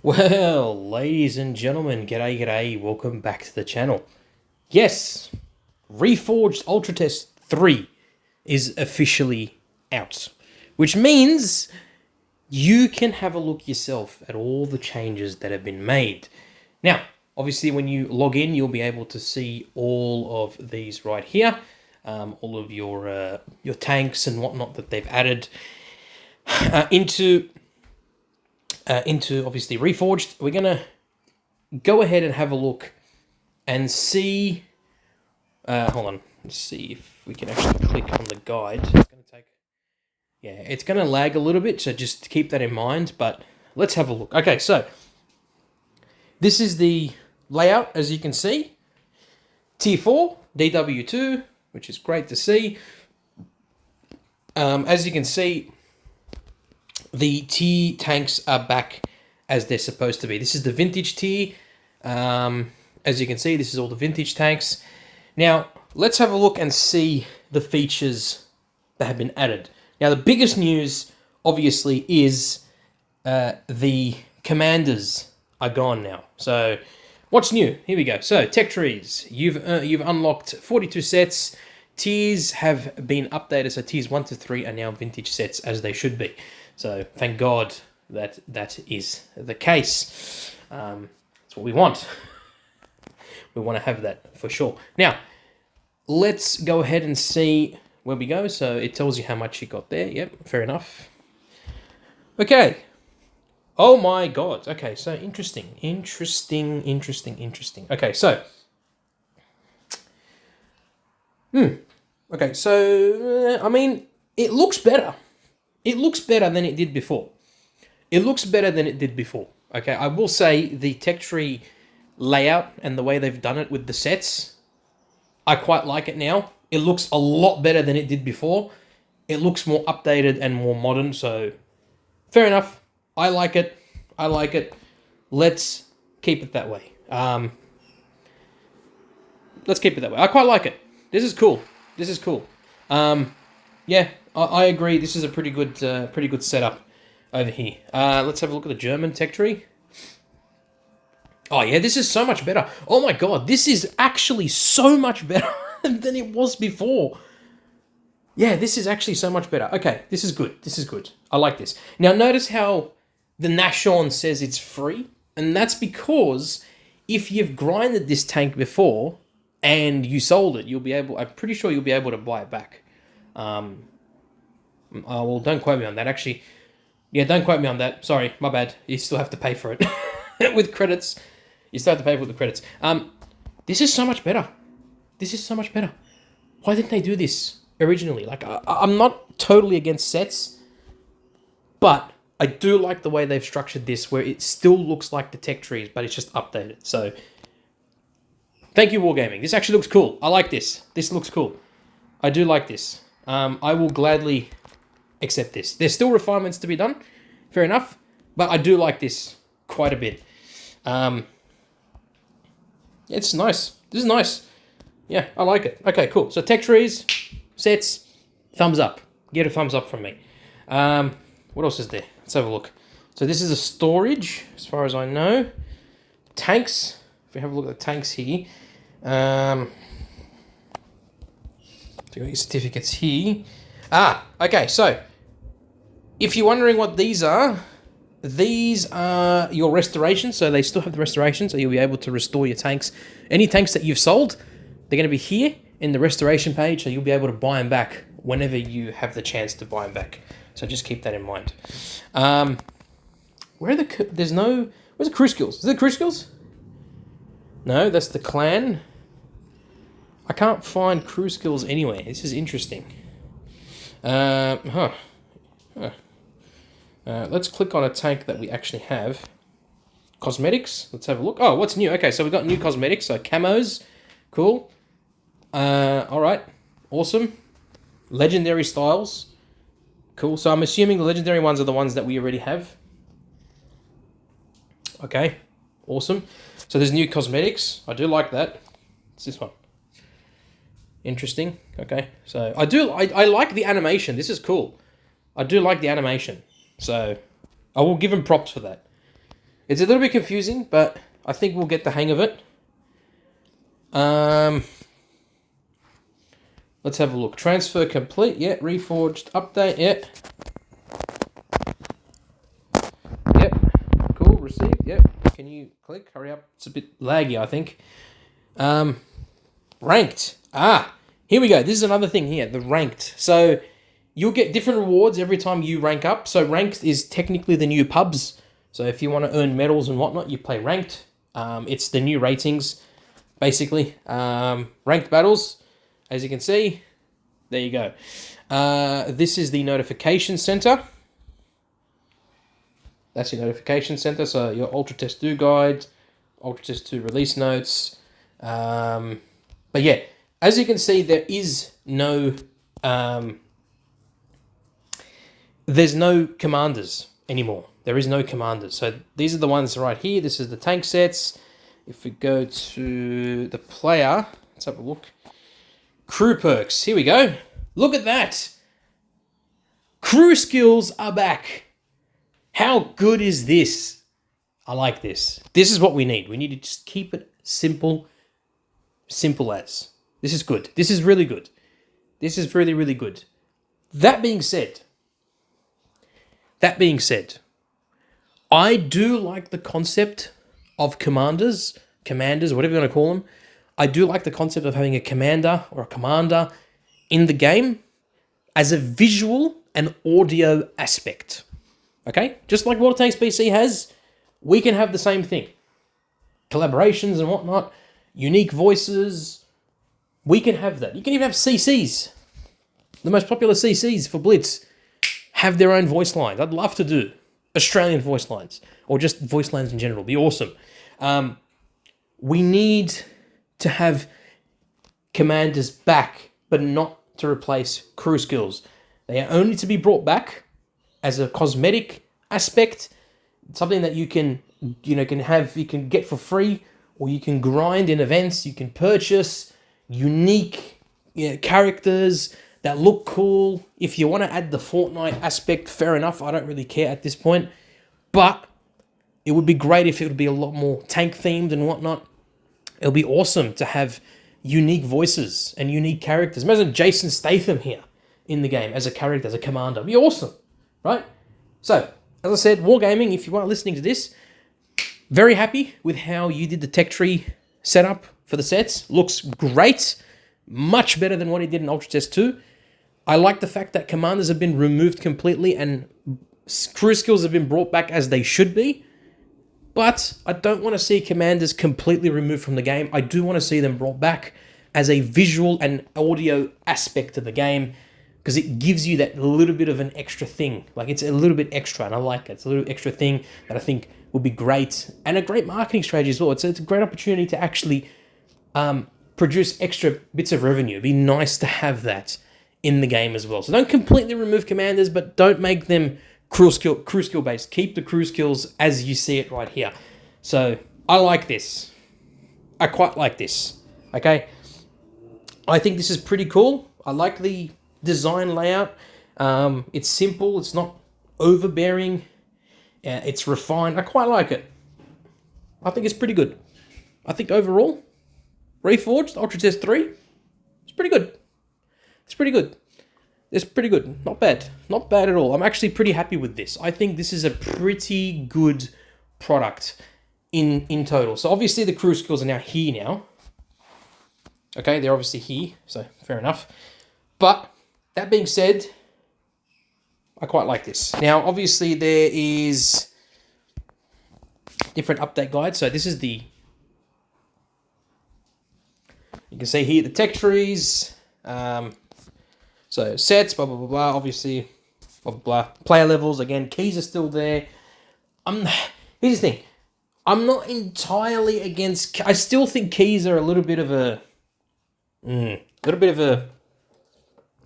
Well, ladies and gentlemen, g'day, welcome back to the channel. Yes, Reforged Ultra Test 3 is officially out, which means you can have a look yourself at all the changes that have been made. Now, obviously when you log in, you'll be able to see all of these right here, all of your tanks and whatnot that they've added into obviously Reforged. We're gonna go ahead and have a look and see. Hold on, let's see if we can actually click on the guide. It's gonna lag a little bit, so just keep that in mind. But let's have a look. Okay, so this is the layout, as you can see. Tier 4, DW2, which is great to see. As you can see, the tier tanks are back as they're supposed to be. This is the vintage tier. As you can see, this is all the vintage tanks. Now, let's have a look and see the features that have been added. Now, the biggest news, obviously, is the commanders are gone now. So, what's new? Here we go. So, tech trees. You've unlocked 42 sets. Tiers have been updated, so tiers 1 to 3 are now vintage sets, as they should be. So thank God that that is the case. That's what we want. We want to have that for sure. Now, let's go ahead and see where we go. So it tells you how much you got there. Yep, fair enough. Okay. Oh my God. Okay, so interesting. Okay, so. Okay, so, I mean, it looks better. It looks better than it did before. Okay, I will say the tech tree layout and the way they've done it with the sets, I quite like it now. It looks a lot better than it did before. It looks more updated and more modern, so fair enough. I like it. Let's keep it that way. Let's keep it that way. I quite like it. This is cool. Yeah, I agree. This is a pretty good setup over here. Let's have a look at the German tech tree. Oh yeah, this is so much better. Oh my God, this is actually so much better than it was before. Yeah, this is actually so much better. Okay, this is good. I like this. Now notice how the Nashon says it's free, and that's because if you've grinded this tank before and you sold it, I'm pretty sure you'll be able to buy it back. Well, don't quote me on that. Actually, yeah, don't quote me on that. Sorry, my bad. You still have to pay for it with credits. You still have to pay for the credits. This is so much better. Why didn't they do this originally? Like, I'm not totally against sets, but I do like the way they've structured this, where it still looks like the tech trees, but it's just updated. So, thank you, Wargaming. This actually looks cool. I like this. This looks cool. I do like this. I will gladly accept this. There's still refinements to be done, fair enough, but I do like this quite a bit. It's nice. This is nice. Yeah, I like it. Okay, cool. So tech trees, sets, thumbs up. Get a thumbs up from me. What else is there? Let's have a look. So this is a storage, as far as I know. Tanks. If we have a look at the tanks here. So you got your certificates here. Okay, so if you're wondering what these are your restorations. So they still have the restoration, so you'll be able to restore your tanks. Any tanks that you've sold, they're going to be here in the restoration page, so you'll be able to buy them back whenever you have the chance to buy them back. So just keep that in mind. Where's the crew skills? Is it crew skills? No, that's the clan. I can't find crew skills anywhere. This is interesting. Let's click on a tank that we actually have. Cosmetics. Let's have a look. Oh, what's new? Okay, so we've got new cosmetics. So camos. Cool. All right. Awesome. Legendary styles. Cool. So I'm assuming the legendary ones are the ones that we already have. Okay. Awesome. So there's new cosmetics. I do like that. It's this one. Interesting. Okay. So I like the animation. This is cool. I do like the animation. So I will give him props for that. It's a little bit confusing, but I think we'll get the hang of it. Let's have a look. Transfer complete. Yeah. Reforged update. Yeah. Yep. Cool. Received. Yep. Can you click? Hurry up. It's a bit laggy, I think. Ranked. Here we go. This is another thing here. The ranked. So you'll get different rewards every time you rank up. So ranked is technically the new pubs. So if you want to earn medals and whatnot, you play ranked. It's the new ratings, basically. Ranked battles, as you can see. There you go. This is the notification center. That's your notification center. So your Ultra Test 2 guide, Ultra Test 2 release notes. But yeah, as you can see, there is no... there's no commanders anymore. There is no commanders. So these are the ones right here. This is the tank sets. If we go to the player, let's have a look. Crew perks. Here we go. Look at that. Crew skills are back. How good is this? I like this. This is what we need. We need to just keep it simple. Simple as. This is good. This is really good. This is really, really good. That being said, I do like the concept of commanders, whatever you want to call them. I do like the concept of having a commander or a commander in the game as a visual and audio aspect. Okay? Just like World of Tanks PC has, we can have the same thing. Collaborations and whatnot, unique voices. We can have that. You can even have CCs. The most popular CCs for Blitz have their own voice lines. I'd love to do Australian voice lines or just voice lines in general. It'd be awesome. We need to have commanders back, but not to replace crew skills. They are only to be brought back as a cosmetic aspect, something that you can get for free, or you can grind in events. You can purchase unique characters that look cool. If you want to add the Fortnite aspect, fair enough. I don't really care at this point. But it would be great if it would be a lot more tank themed and whatnot. It would be awesome to have unique voices and unique characters. Imagine Jason Statham here in the game as a character, as a commander. It'd be awesome, right? So, as I said, Wargaming, if you are listening to this, very happy with how you did the tech tree setup for the sets. Looks great. Much better than what he did in Ultra Test 2. I like the fact that commanders have been removed completely and crew skills have been brought back as they should be. But I don't want to see commanders completely removed from the game. I do want to see them brought back as a visual and audio aspect of the game, because it gives you that little bit of an extra thing. Like, it's a little bit extra, and I like it. It's a little extra thing that I think will be great, and a great marketing strategy as well. It's a great opportunity to actually produce extra bits of revenue. It'd be nice to have that in the game as well. So don't completely remove commanders, but don't make them crew skill based. Keep the crew skills as you see it right here. So I like this. I quite like this. Okay. I think this is pretty cool. I like the design layout. It's simple. It's not overbearing. It's refined. I quite like it. I think it's pretty good. I think overall, Reforged Ultra Test 3, it's pretty good. It's pretty good. It's pretty good. Not bad. Not bad at all. I'm actually pretty happy with this. I think this is a pretty good product in total. So obviously the crew skills are now here now. Okay, they're obviously here, so fair enough. But that being said, I quite like this. Now, obviously there is different update guides. So this is the, you can see here the tech trees. So sets, blah, blah, blah, blah, obviously, blah, blah, blah. Player levels, again, keys are still there. Here's the thing. I'm not entirely against, I still think keys are a little bit of a,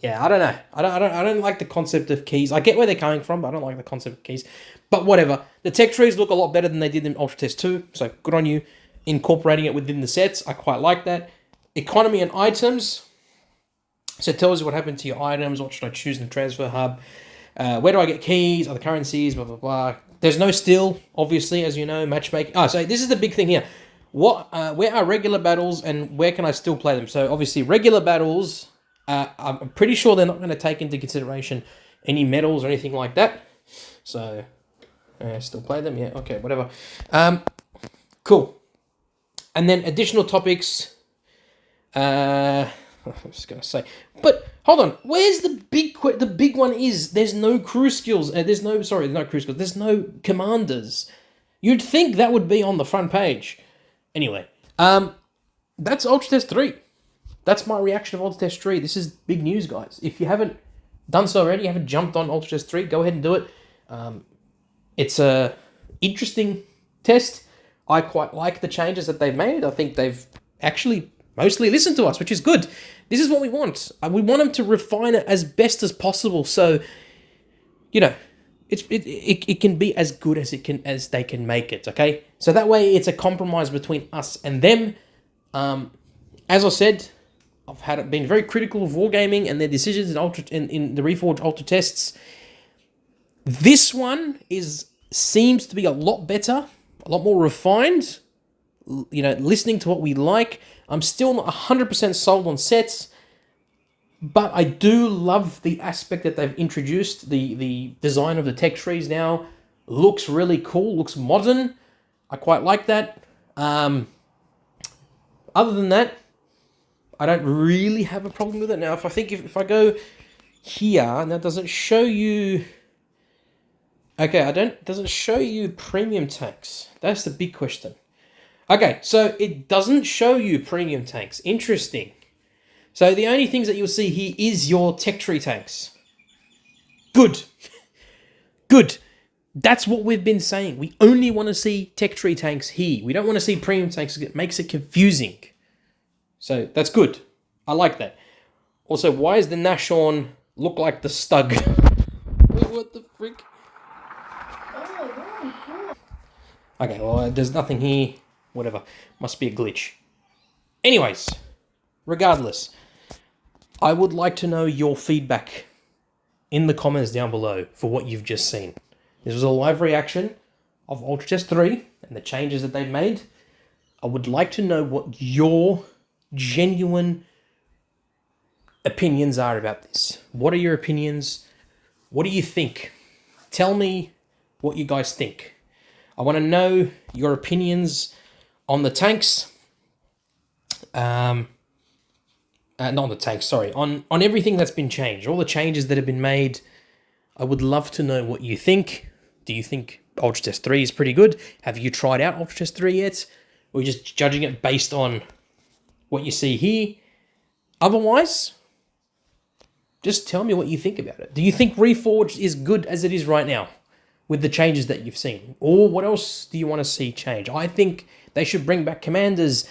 yeah, I don't know. I don't like the concept of keys. I get where they're coming from, but I don't like the concept of keys. But whatever. The tech trees look a lot better than they did in Ultra Test 2, so good on you incorporating it within the sets. I quite like that. Economy and items. So it tells you what happened to your items, what should I choose in the transfer hub, where do I get keys, other currencies, blah, blah, blah. There's no still, obviously, as you know, matchmaking. Oh, so this is the big thing here. Where are regular battles and where can I still play them? So obviously regular battles, I'm pretty sure they're not going to take into consideration any medals or anything like that. So still play them, yeah, okay, whatever. Cool. And then additional topics. I was going to say, but hold on. Where's the big one? Is there's no crew skills? There's no crew skills. There's no commanders. You'd think that would be on the front page. Anyway, that's Ultra Test 3. That's my reaction of Ultra Test 3. This is big news, guys. If you haven't done so already, you haven't jumped on Ultra Test 3, go ahead and do it. It's a interesting test. I quite like the changes that they've made. I think they've actually mostly listened to us, which is good. This is what we want. We want them to refine it as best as possible. So, you know, it can be as good as they can make it. Okay, so that way it's a compromise between us and them. As I said, I've been very critical of Wargaming and their decisions in the Reforged Ultra tests. This one seems to be a lot better, a lot more refined. You know, listening to what we like. I'm still not 100% sold on sets, but I do love the aspect that they've introduced. The design of the tech trees now looks really cool, looks modern. I quite like that. Other than that, I don't really have a problem with it. Now, if I go here, and that doesn't show you... Okay, doesn't show you premium tanks. That's the big question. Okay, so it doesn't show you premium tanks. Interesting. So the only things that you'll see here is your tech tree tanks. Good. Good. That's what we've been saying. We only want to see tech tree tanks here. We don't want to see premium tanks. It makes it confusing. So that's good. I like that. Also, why does the Nashorn look like the Stug? Wait, what the frick? Okay, well, there's nothing here. Whatever. Must be a glitch. Anyways, regardless, I would like to know your feedback in the comments down below for what you've just seen. This was a live reaction of Ultra Test 3 and the changes that they've made. I would like to know what your genuine opinions are about this. What are your opinions? What do you think? Tell me what you guys think. I want to know your opinions on the tanks. Not on the tanks, sorry. On everything that's been changed. All the changes that have been made. I would love to know what you think. Do you think Ultra Test 3 is pretty good? Have you tried out Ultra Test 3 yet? Or are you just judging it based on what you see here? Otherwise, just tell me what you think about it. Do you think Reforged is good as it is right now with the changes that you've seen? Or what else do you want to see change? I think they should bring back commanders,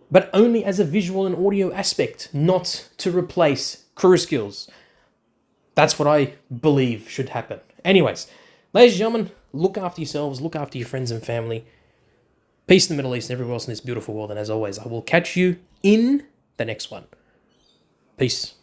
but only as a visual and audio aspect, not to replace crew skills. That's what I believe should happen. Anyways, ladies and gentlemen, look after yourselves, look after your friends and family. Peace in the Middle East and everywhere else in this beautiful world. And as always, I will catch you in the next one. Peace.